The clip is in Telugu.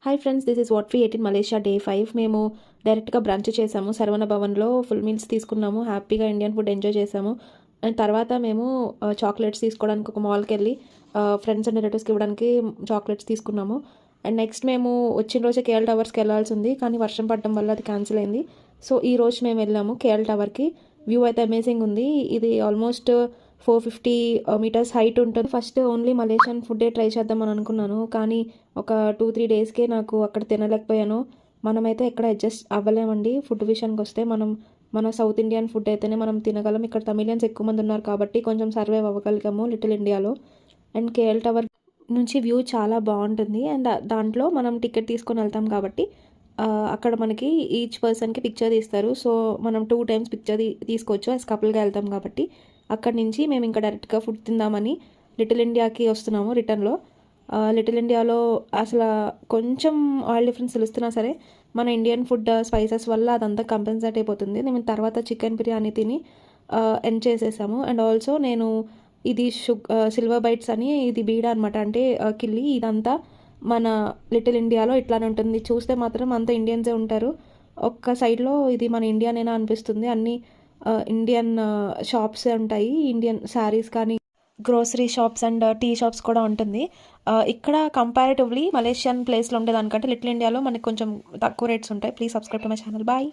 Hi friends, this is what we eight in Malaysia day 5. మేము డైరెక్ట్గా బ్రంచ్ చేసాము. శరవణ భవన్లో ఫుల్ మీల్స్ తీసుకున్నాము. హ్యాపీగా ఇండియన్ ఫుడ్ ఎంజాయ్ చేసాము. అండ్ తర్వాత మేము చాక్లెట్స్ తీసుకోవడానికి ఒక మాల్కి వెళ్ళి ఫ్రెండ్స్ అండ్ రిలేటివ్స్కి ఇవ్వడానికి చాక్లెట్స్ తీసుకున్నాము. అండ్ నెక్స్ట్ మేము వచ్చిన రోజే కేఎల్ టవర్స్కి వెళ్ళాల్సి ఉంది, కానీ వర్షం పడడం వల్ల అది క్యాన్సిల్ అయింది. సో ఈ రోజు మేము వెళ్ళాము కేఎల్ టవర్కి. వ్యూ అయితే అమేజింగ్ ఉంది. ఇది ఆల్మోస్ట్ 450 మీటర్స్ హైట్ ఉంటుంది. ఫస్ట్ ఓన్లీ మలేషియన్ ఫుడ్డే ట్రై చేద్దామని అనుకున్నాను, కానీ ఒక 2-3 డేస్కే నాకు అక్కడ తినలేకపోయాను. మనమైతే ఎక్కడ అడ్జస్ట్ అవ్వలేమండి. ఫుడ్ విషయానికి వస్తే మన సౌత్ ఇండియన్ ఫుడ్ అయితేనే మనం తినగలం. ఇక్కడ తమిళియన్స్ ఎక్కువ మంది ఉన్నారు కాబట్టి కొంచెం సర్వైవ్ అవ్వగలిగాము లిటిల్ ఇండియాలో. అండ్ కేఎల్ టవర్ నుంచి వ్యూ చాలా బాగుంటుంది. అండ్ దాంట్లో మనం టికెట్ తీసుకొని వెళ్తాం కాబట్టి అక్కడ మనకి ఈచ్ పర్సన్కి పిక్చర్ తీస్తారు. సో మనం 2 టైమ్స్ పిక్చర్ తీసుకోవచ్చు. యాజ్ కపుల్గా వెళ్తాం కాబట్టి అక్కడి నుంచి మేము ఇంకా డైరెక్ట్గా ఫుడ్ తిందామని లిటిల్ ఇండియాకి వస్తున్నాము రిటర్న్లో. లిటిల్ ఇండియాలో అసలు కొంచెం ఆయిల్ డిఫరెన్స్ తెలుస్తున్నా సరే మన ఇండియన్ ఫుడ్ స్పైసెస్ వల్ల అదంతా కంపెన్సేట్ అయిపోతుంది. మేము తర్వాత చికెన్ బిర్యానీ తిని ఎండ్ చేసేసాము. అండ్ ఆల్సో నేను ఇది సిల్వర్ బైట్స్ అని, ఇది బీడా అనమాట, అంటే కిల్లి. ఇదంతా మన లిటిల్ ఇండియాలో ఇట్లానే ఉంటుంది. చూస్తే మాత్రం అంత ఇండియన్సే ఉంటారు. ఒక్క సైడ్లో ఇది మన ఇండియానేనా అనిపిస్తుంది. అన్నీ ఇండియన్ షాప్సే ఉంటాయి. ఇండియన్ శారీస్ కానీ grocery shops and tea shops కూడా ఉంటుంది. ఇక్కడ కంపారిటివ్లీ మలేషియన్ ప్లేస్లో ఉండేదానికంటే లిటిల్ ఇండియాలో మనకి కొంచెం తక్కువ రేట్స్ ఉంటాయి. Please subscribe to my channel. Bye.